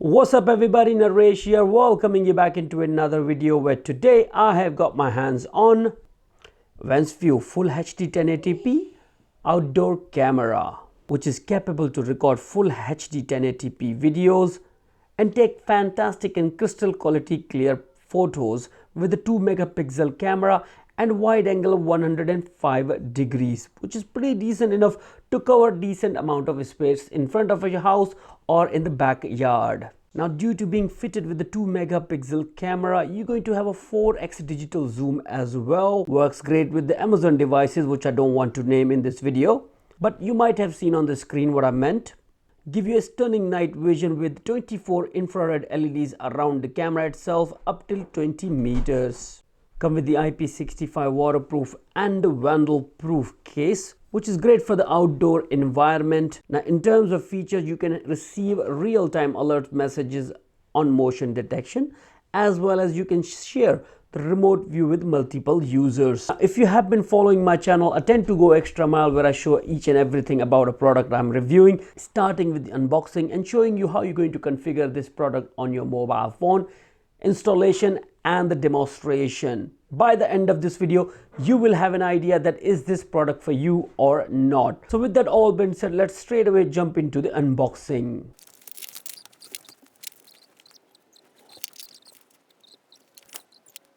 What's up everybody, Naresh here, welcoming you back into another video where today I have got my hands on Wansview Full HD 1080p outdoor camera, which is capable to record full HD 1080p videos and take fantastic and crystal quality clear photos with a 2 megapixel camera and wide angle of 105 degrees, which is pretty decent enough to cover decent amount of space in front of your house or in the backyard. Now, due to being fitted with the 2 megapixel camera, you're going to have a 4x digital zoom as well. Works great with the Amazon devices, which I don't want to name in this video, but you might have seen on the screen what I meant. Give you a stunning night vision with 24 infrared LEDs around the camera itself up till 20 meters. Come with the IP65 waterproof and vandal proof case, which is great for the outdoor environment. Now, in terms of features, you can receive real-time alert messages on motion detection, as well as you can share the remote view with multiple users. Now, if you have been following my channel, I tend to go extra mile where I show each and everything about a product I'm reviewing, starting with the unboxing and showing you how you're going to configure this product on your mobile phone, installation and the demonstration. By the end of this video, you will have an idea that is this product for you or not. So with that all being said, let's straight away jump into the unboxing.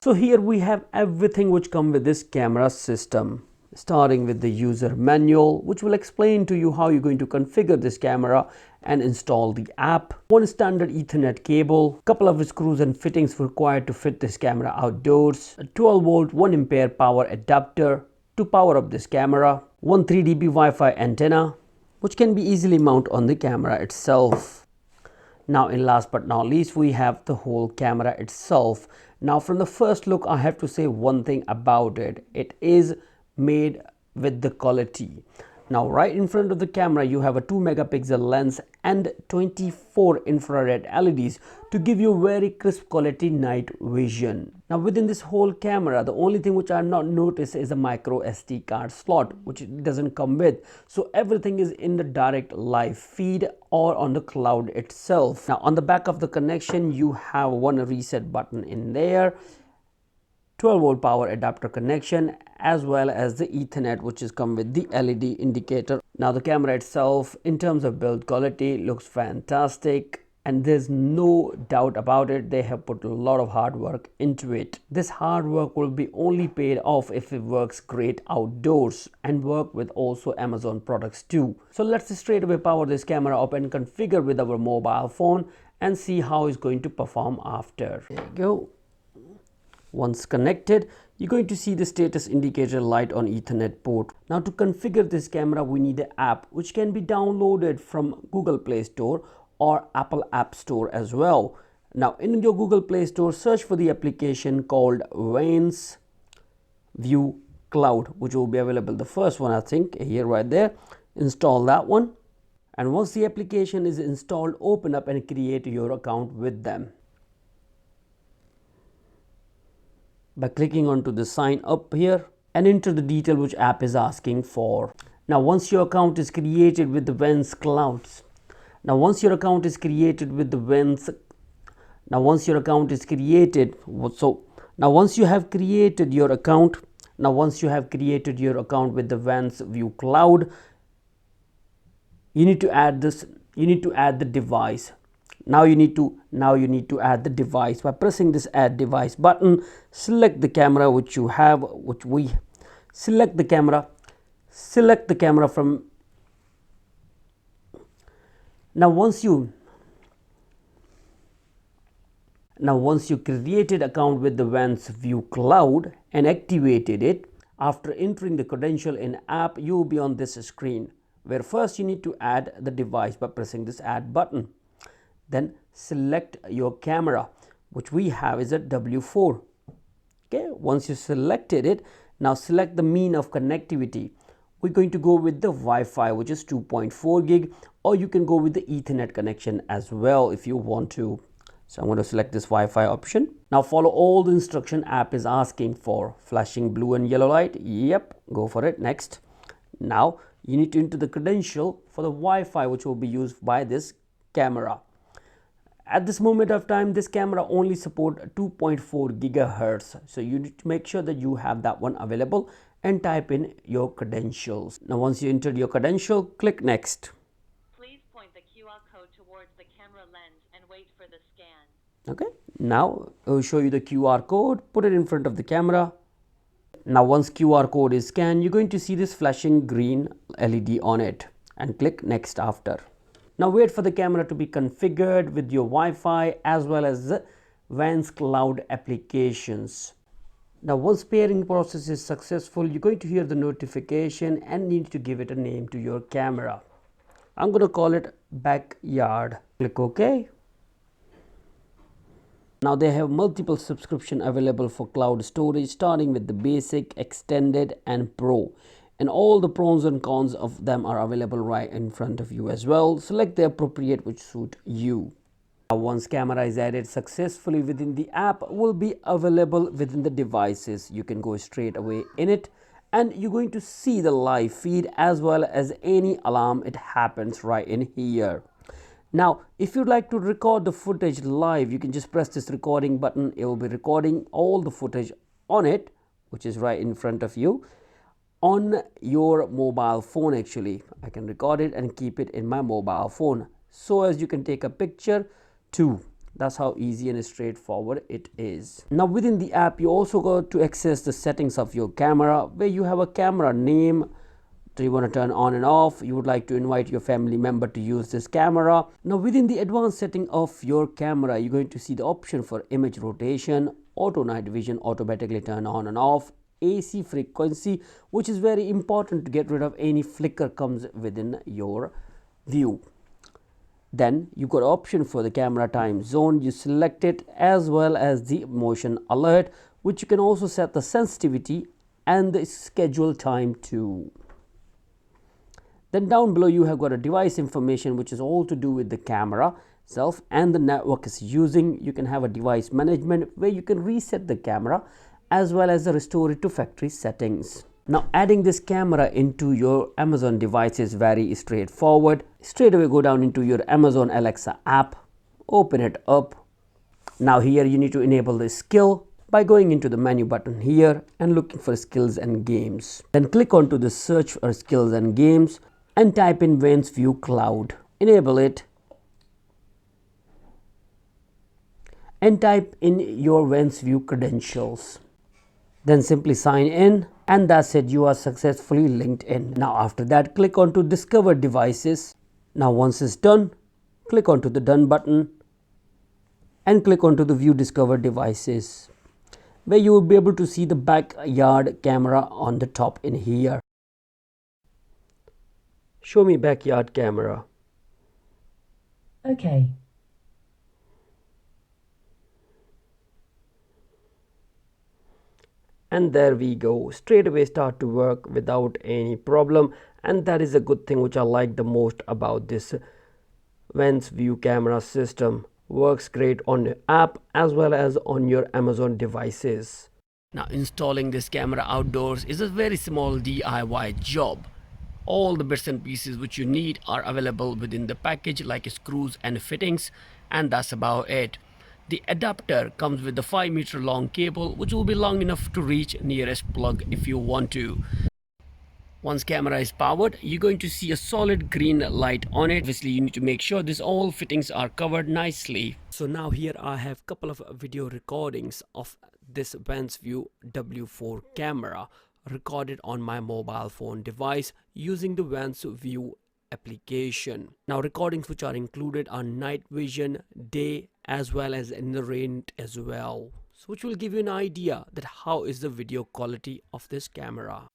So here we have everything which comes with this camera system, starting with the user manual, which will explain to you how you're going to configure this camera and install the app. One standard Ethernet cable, couple of screws and fittings required to fit this camera outdoors, a 12 volt 1 ampere power adapter to power up this camera, one 3 dB Wi-Fi antenna, which can be easily mounted on the camera itself. Now, in last but not least, we have the whole camera itself. Now, from the first look, I have to say one thing about it. It is made with the quality. Now, right in front of the camera, you have a 2 megapixel lens and 24 infrared LEDs to give you very crisp quality night vision. Now, within this whole camera, the only thing which I have not noticed is a micro SD card slot, which it doesn't come with. So everything is in the direct live feed or on the cloud itself. Now, on the back of the connection, you have one reset button in there, 12 volt power adapter connection, as well as the Ethernet, which is come with the LED indicator. Now, the camera itself, in terms of build quality, looks fantastic, and there's no doubt about it. They have put a lot of hard work into it. This hard work will be only paid off if it works great outdoors and work with also Amazon products too. So let's straight away power this camera up and configure with our mobile phone and see how it's going to perform after. There you go. Once connected, you're going to see the status indicator light on Ethernet port. Now, to configure this camera, we need an app which can be downloaded from Google Play Store or Apple App Store as well. Now, in your Google Play Store, search for the application called Wansview Cloud, which will be available. The first one, I think, here right there. Install that one. And once the application is installed, open up and create your account with them by clicking onto the sign up here and enter the detail which app is asking for. Now, once your account is created with the once you have created your account with the Wansview Cloud, you need to add the device. Now you need to add the device by pressing this add device button. Select the camera which you have, select the camera from. Now, once you created account with the Wansview Cloud and activated it, after entering the credential in app, you will be on this screen where first you need to add the device by pressing this add button. Then select your camera, which we have is a W4. Okay, once you selected it, now select the mean of connectivity. We're going to go with the Wi-Fi, which is 2.4 gig, or you can go with the Ethernet connection as well if you want to. So I'm going to select this Wi-Fi option. Now follow all the instruction app is asking for. Flashing blue and yellow light. Yep, go for it. Next. Now you need to enter the credential for the Wi-Fi which will be used by this camera. At this moment of time, this camera only support 2.4 gigahertz. So you need to make sure that you have that one available and type in your credentials. Now once you enter your credential, click next. Please point the QR code towards the camera lens and wait for the scan. Okay, now it will show you the QR code. Put it in front of the camera. Now once QR code is scanned, you're going to see this flashing green LED on it and click next after. Now wait for the camera to be configured with your Wi-Fi as well as the Vans Cloud applications. Now once pairing process is successful, you're going to hear the notification and need to give it a name to your camera. I'm going to call it Backyard. Click OK. Now they have multiple subscription available for cloud storage, starting with the basic, extended and pro, and all the pros and cons of them are available right in front of you as well. Select the appropriate which suit you. Now once camera is added successfully within the app, will be available within the devices. You can go straight away in it and you're going to see the live feed as well as any alarm it happens right in here. Now if you'd like to record the footage live, you can just press this recording button. It will be recording all the footage on it, which is right in front of you on your mobile phone. Actually, I can record it and keep it in my mobile phone so as you can take a picture too. That's how easy and straightforward it is. Now within the app, you also go to access the settings of your camera, where you have a camera name. Do you want to turn on and off? You would like to invite your family member to use this camera. Now within the advanced setting of your camera, you're going to see the option for image rotation, auto night vision, automatically turn on and off, AC frequency, which is very important to get rid of any flicker comes within your view. Then you got option for the camera time zone. You select it as well as the motion alert, which you can also set the sensitivity and the schedule time too. Then down below you have got a device information, which is all to do with the camera itself and the network is using. You can have a device management where you can reset the camera as well as restore it to factory settings. Now adding this camera into your Amazon device is very straightforward. Straight away go down into your Amazon Alexa app, open it up. Now here you need to enable the skill by going into the menu button here and looking for skills and games. Then click onto the search for skills and games and type in Wansview Cloud. Enable it and type in your Wansview credentials. Then simply sign in and that's it, you are successfully linked in. Now after that, click onto discover devices. Now once it's done, click onto the done button and click onto the view discover devices, where you will be able to see the backyard camera on the top in here. Show me backyard camera. Okay. And there we go, straight away start to work without any problem. And that is a good thing which I like the most about this Wansview camera system. Works great on your app as well as on your Amazon devices. Now installing this camera outdoors is a very small DIY job. All the bits and pieces which you need are available within the package, like screws and fittings, and that's about it. The adapter comes with the 5-meter long cable, which will be long enough to reach nearest plug if you want to. Once camera is powered, you're going to see a solid green light on it. Obviously you need to make sure this all fittings are covered nicely. So now here I have a couple of video recordings of this Wansview W4 camera recorded on my mobile phone device using the Wansview application. Now recordings which are included are night vision, day as well as in the rain as well, so which will give you an idea that how is the video quality of this camera.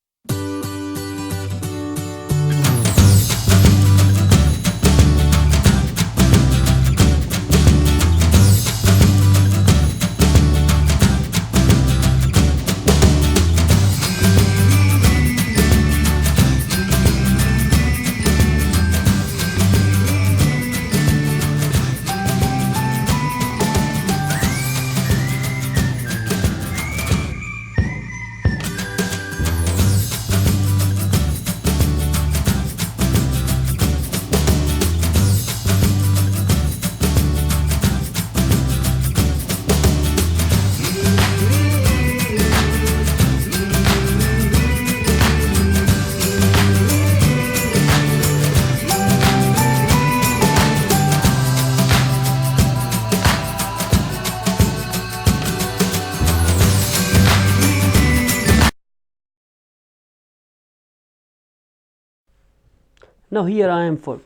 Now here I am for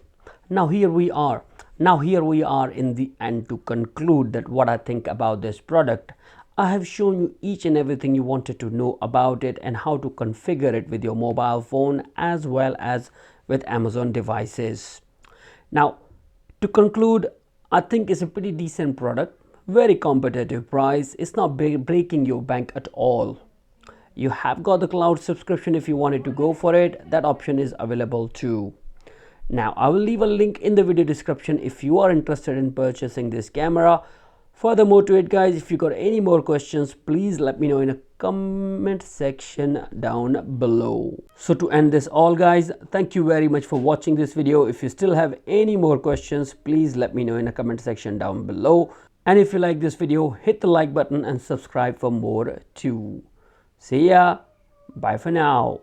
now here we are in the end to conclude that what I think about this product. I have shown you each and everything you wanted to know about it and how to configure it with your mobile phone as well as with Amazon devices. Now to conclude, I think it's a pretty decent product, very competitive price. It's not breaking your bank at all. You have got the cloud subscription. If you wanted to go for it, that option is available too. Now I will leave a link in the video description if you are interested in purchasing this camera. Furthermore to it guys, if you got any more questions, please let me know in a comment section down below. So to end this all guys, thank you very much for watching this video. If you still have any more questions, please let me know in a comment section down below. And if you like this video, hit the like button and subscribe for more too. See ya. Bye for now.